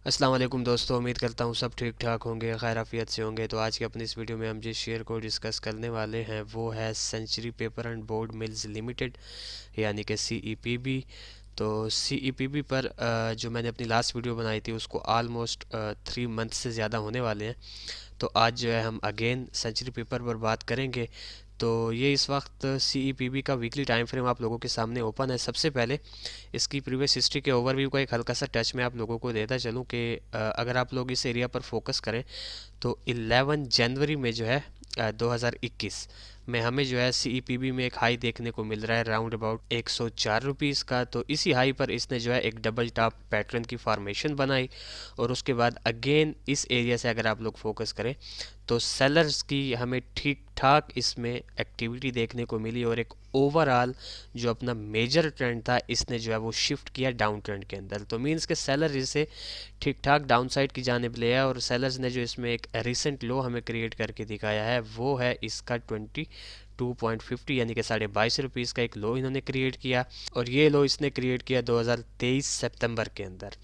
अस्सलाम वालेकुम दोस्तों, उम्मीद करता हूँ सब ठीक ठाक होंगे, खैर आफियत से होंगे। तो आज की अपनी इस वीडियो में हम जिस शेयर को डिस्कस करने वाले हैं वो है century paper and board mills limited, यानी कि CEPB। तो CEPB पर जो मैंने अपनी लास्ट वीडियो बनाई थी उसको ऑलमोस्ट 3 मंथ से ज़्यादा होने वाले हैं। तो आज जो है हम अगेन सेंचुरी पेपर पर बात करेंगे। तो ये इस वक्त CEPB का वीकली टाइम फ्रेम आप लोगों के सामने ओपन है। सबसे पहले इसकी प्रीवियस हिस्ट्री के ओवरव्यू का एक हल्का सा टच मैं आप लोगों को देता चलूँ कि अगर आप लोग इस एरिया पर फोकस करें तो 11 जनवरी में जो है 2021 में हमें जो है CEPB में एक हाई देखने को मिल रहा है राउंड अबाउट 104 रुपीज़ का। तो इसी हाई पर इसने जो है एक डबल टॉप पैटर्न की फॉर्मेशन बनाई और उसके बाद अगेन इस एरिया से अगर आप लोग फोकस करें तो सेलर्स की हमें ठीक ठाक इसमें एक्टिविटी देखने को मिली और एक ओवरऑल जो अपना मेजर ट्रेंड था इसने जो है वो शिफ्ट किया डाउन ट्रेंड के अंदर। तो मींस के सेलर इसे ठीक ठाक डाउन साइड की जानिब ले आया और सेलर्स ने जो इसमें एक रिसेंट लो हमें क्रिएट करके दिखाया है वो है इसका 22.50 यानी कि 22.5 रुपीज़ का एक लो इन्होंने क्रिएट किया और ये लो इसने क्रिएट किया 2023 सितंबर के अंदर।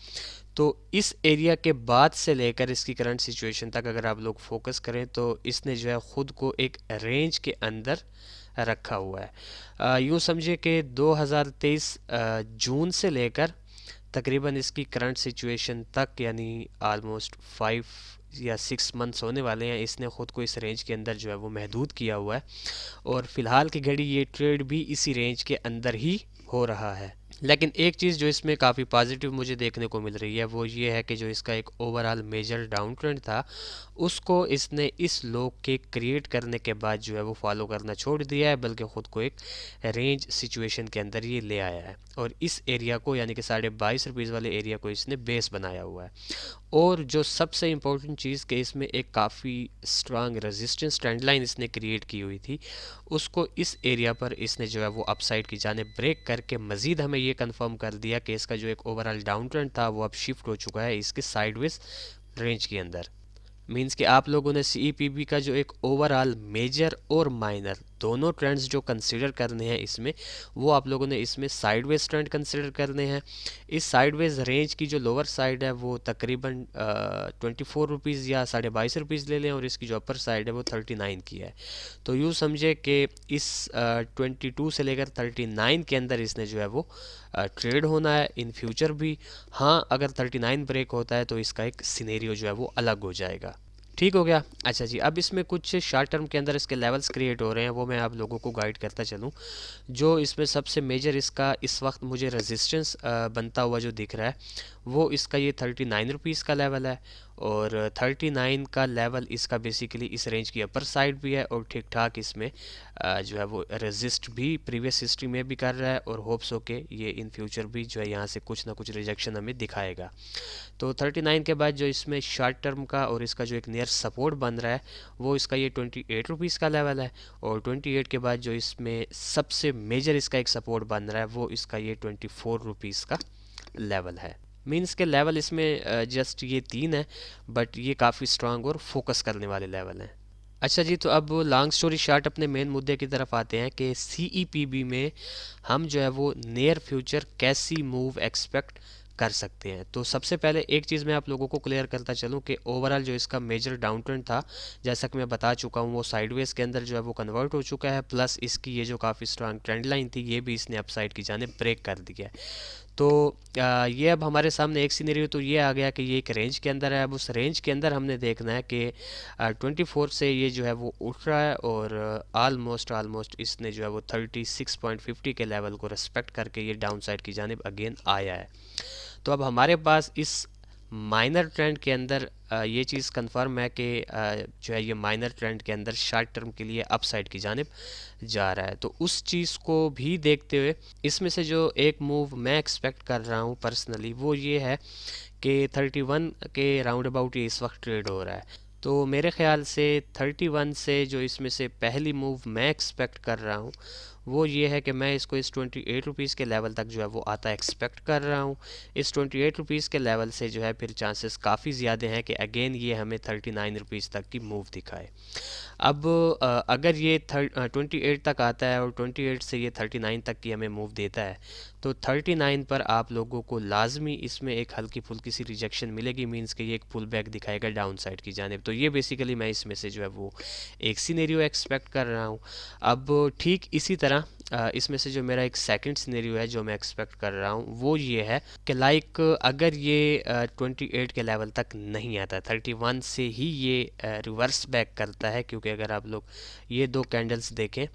तो इस एरिया के बाद से लेकर इसकी करंट सिचुएशन तक अगर आप लोग फोकस करें तो इसने जो है ख़ुद को एक रेंज के अंदर रखा हुआ है। यूँ समझे कि 2023 जून से लेकर तकरीबन इसकी करंट सिचुएशन तक यानी आलमोस्ट 5 या 6 मंथ्स होने वाले हैं, इसने ख़ुद को इस रेंज के अंदर जो है वो महदूद किया हुआ है और फ़िलहाल की घड़ी ये ट्रेड भी इसी रेंज के अंदर ही हो रहा है। लेकिन एक चीज़ जो इसमें काफ़ी पॉजिटिव मुझे देखने को मिल रही है वो ये है कि जो इसका एक ओवरऑल मेजर डाउन ट्रेंड था उसको इसने इस लो के क्रिएट करने के बाद जो है वो फॉलो करना छोड़ दिया है, बल्कि ख़ुद को एक रेंज सिचुएशन के अंदर ये ले आया है और इस एरिया को यानी कि 22.5 रुपीज़ वाले एरिया को इसने बेस बनाया हुआ है। और जो सबसे इम्पोर्टेंट चीज़ कि इसमें एक काफ़ी स्ट्रांग रेजिस्टेंस ट्रेंड लाइन इसने क्रिएट की हुई थी, उसको इस एरिया पर इसने जो है वो अपसाइड की जाने ब्रेक करके मज़ीद हमें ये कंफर्म कर दिया कि इसका जो एक ओवरऑल डाउन ट्रेंड था वो अब शिफ्ट हो चुका है इसके साइडवेज रेंज के अंदर। मींस कि आप लोगों ने CEPB का जो एक ओवरऑल मेजर और माइनर दोनों ट्रेंड्स जो कंसिडर करने हैं इसमें, वो आप लोगों ने इसमें साइडवेज ट्रेंड कंसिडर करने हैं। इस साइडवेज रेंज की जो लोअर साइड है वो तकरीबन 24 रुपीज़ या 22.5 रुपीज़ ले लें और इसकी जो अपर साइड है वो 39 की है। तो यूँ समझे कि इस 22 से लेकर 39 के अंदर इसने जो है वो ट्रेड होना है इन फ्यूचर भी। हाँ, अगर 39 ब्रेक होता है तो इसका एक सिनेरियो जो है वो अलग हो जाएगा। ठीक हो गया। अच्छा जी, अब इसमें कुछ शॉर्ट टर्म के अंदर इसके लेवल्स क्रिएट हो रहे हैं, वो मैं आप लोगों को गाइड करता चलूँ। जो इसमें सबसे मेजर इसका इस वक्त मुझे रेजिस्टेंस बनता हुआ जो दिख रहा है वो इसका ये 39 रुपीज़ का लेवल है और 39 का लेवल इसका बेसिकली इस रेंज की अपर साइड भी है और ठीक ठाक इसमें जो है वो रेजिस्ट भी प्रीवियस हिस्ट्री में भी कर रहा है और होप्स हो के ये इन फ्यूचर भी जो है यहाँ से कुछ ना कुछ रिजेक्शन हमें दिखाएगा। तो 39 के बाद जो इसमें शॉर्ट टर्म का और इसका जो एक नियर सपोर्ट बन रहा है वो इसका ये 28 रुपीज़ का लेवल है और 28 के बाद जो इसमें सबसे मेजर इसका एक सपोर्ट बन रहा है वो इसका ये 24 रुपीज़ का लेवल है। मींस के लेवल इसमें जस्ट ये 3 है बट ये काफ़ी स्ट्रांग और फोकस करने वाले लेवल हैं। अच्छा जी, तो अब लॉन्ग स्टोरी शॉर्ट अपने मेन मुद्दे की तरफ आते हैं कि CEPB में हम जो है वो नियर फ्यूचर कैसी मूव एक्सपेक्ट कर सकते हैं। तो सबसे पहले एक चीज़ मैं आप लोगों को क्लियर करता चलूँ कि ओवरऑल जो इसका मेजर डाउन ट्रेंड था, जैसा कि मैं बता चुका हूँ, वो साइडवेज के अंदर जो है वो कन्वर्ट हो चुका है, प्लस इसकी ये जो काफ़ी स्ट्रांग ट्रेंड लाइन थी ये भी इसने अपसाइड की जाने ब्रेक कर दिया है। तो ये अब हमारे सामने एक सिनेरियो तो ये आ गया कि ये एक रेंज के अंदर है। अब उस रेंज के अंदर हमने देखना है कि 24 से ये जो है वो उठ रहा है और ऑलमोस्ट इसने जो है वो 36.50 के लेवल को रेस्पेक्ट करके ये डाउन साइड की जानिब अगेन आया है। तो अब हमारे पास इस माइनर ट्रेंड के अंदर ये चीज़ कंफर्म है कि जो है ये माइनर ट्रेंड के अंदर शॉर्ट टर्म के लिए अपसाइड की जानिब जा रहा है। तो उस चीज़ को भी देखते हुए इसमें से जो एक मूव मैं एक्सपेक्ट कर रहा हूँ पर्सनली वो ये है कि 31 के राउंड अबाउट ये इस वक्त ट्रेड हो रहा है। तो मेरे ख्याल से 31 से जो इसमें से पहली मूव मैं एक्सपेक्ट कर रहा हूँ वो ये है कि मैं इसको इस 28 रुपीज़ के लेवल तक जो है वो आता एक्सपेक्ट कर रहा हूँ। इस 28 रुपीज़ के लेवल से जो है फिर चांसेस काफ़ी ज़्यादा हैं कि अगेन ये हमें 39 रुपीज़ तक की मूव दिखाए। अब अगर ये 28 तक आता है और 28 से ये 39 तक की हमें मूव देता है, तो 39 पर आप लोगों को लाजमी इसमें एक हल्की फुल्की सी रिजेक्शन मिलेगी, मींस कि ये एक पुल बैक दिखाएगा डाउन साइड की जानिब। तो ये बेसिकली मैं इसमें से जो है वो एक सिनेरियो एक्सपेक्ट कर रहा हूँ। अब ठीक इसी तरह इसमें से जो मेरा एक सेकंड सिनेरियो है जो मैं एक्सपेक्ट कर रहा हूँ वो ये है कि लाइक अगर ये 28 के लेवल तक नहीं आता, 31 से ही ये रिवर्स बैक करता है, क्योंकि अगर आप लोग ये दो कैंडल्स देखें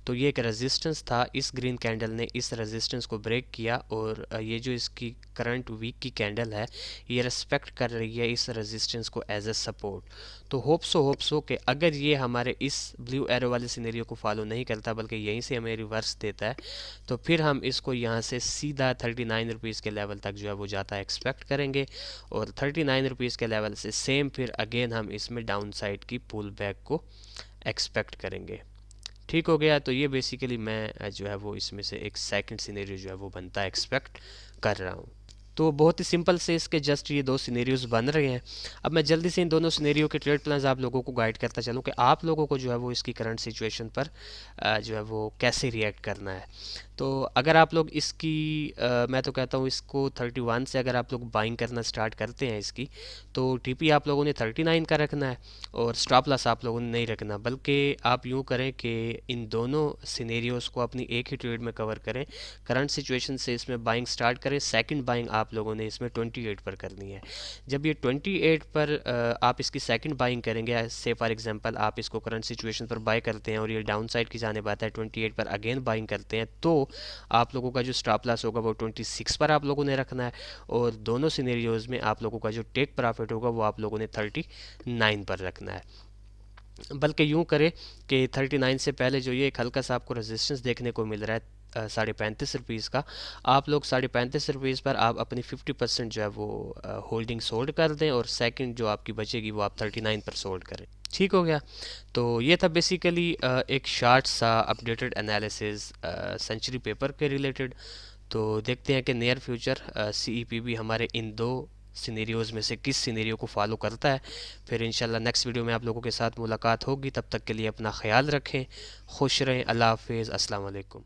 तो ये एक रेजिस्टेंस था, इस ग्रीन कैंडल ने इस रेजिस्टेंस को ब्रेक किया और ये जो इसकी करंट वीक की कैंडल है ये रेस्पेक्ट कर रही है इस रेजिस्टेंस को एज ए सपोर्ट। तो होप सो कि अगर ये हमारे इस ब्लू एरो वाले सिनेरियो को फॉलो नहीं करता बल्कि यहीं से हमें रिवर्स देता है, तो फिर हम इसको यहाँ से सीधा 39 रुपीज़ के लेवल तक जो है वो जाता है एक्सपेक्ट करेंगे, और 39 रुपीज़ के लेवल से सेम फिर अगेन हम इसमें डाउन साइड की पुल बैक को एक्सपेक्ट करेंगे। ठीक हो गया। तो ये बेसिकली मैं जो है वो इसमें से एक सेकंड सिनेरियो जो है वो बनता है एक्सपेक्ट कर रहा हूँ। तो बहुत ही सिंपल से इसके जस्ट ये दो सिनेरियोज बन रहे हैं। अब मैं जल्दी से इन दोनों सिनेरियो के ट्रेड प्लान्स आप लोगों को गाइड करता चलूँ कि आप लोगों को जो है वो इसकी करंट सिचुएशन पर जो है वो कैसे रिएक्ट करना है। तो अगर आप लोग इसकी मैं तो कहता हूँ इसको 31 से अगर आप लोग बाइंग करना स्टार्ट करते हैं इसकी, तो टीपी आप लोगों ने 39 का रखना है और स्टॉप लॉस आप लोगों ने नहीं रखना, बल्कि आप यूँ करें कि इन दोनों सिनेरियोज को अपनी एक ही ट्रेड में कवर करें। करंट सिचुएशन से इसमें बाइंग स्टार्ट करें, सेकंड बाइंग आप लोगों ने इसमें 28 पर करनी है। जब ये 28 पर आप इसकी सेकंड बाइंग करेंगे, से फॉर एग्जांपल आप इसको करंट सिचुएशन पर बाय करते हैं और ये डाउन साइड की जानिब आता है 28 पर अगेन बाइंग करते हैं, तो आप लोगों का जो स्टॉप लॉस होगा वो 26 पर आप लोगों ने रखना है, और दोनों सिनेरियोज में आप लोगों का जो टेक प्रॉफिट होगा वो आप लोगों ने 39 पर रखना है। बल्कि यूँ करें कि 39 से पहले जो ये एक हल्का सा आपको रेजिस्टेंस देखने को मिल रहा है 35.5 रुपीज़ का, आप लोग 35.5 रुपीज़ पर आप अपनी 50% जो है वो होल्डिंग सोल्ड कर दें, और सेकंड जो आपकी बचेगी वो आप 39 पर सोल्ड करें। ठीक हो गया। तो ये था बेसिकली एक शार्ट सा अपडेटेड एनालिसिस सेंचुरी पेपर के रिलेटेड। तो देखते हैं कि नियर फ्यूचर CEPB हमारे इन दो सिनेरियोज़ में से किस सिनेरियो को फॉलो करता है। फिर इंशाल्लाह नेक्स्ट वीडियो में आप लोगों के साथ मुलाकात होगी। तब तक के लिए अपना ख्याल रखें, खुश रहें, अल्लाह हाफिज़, अस्सलाम वालेकुम।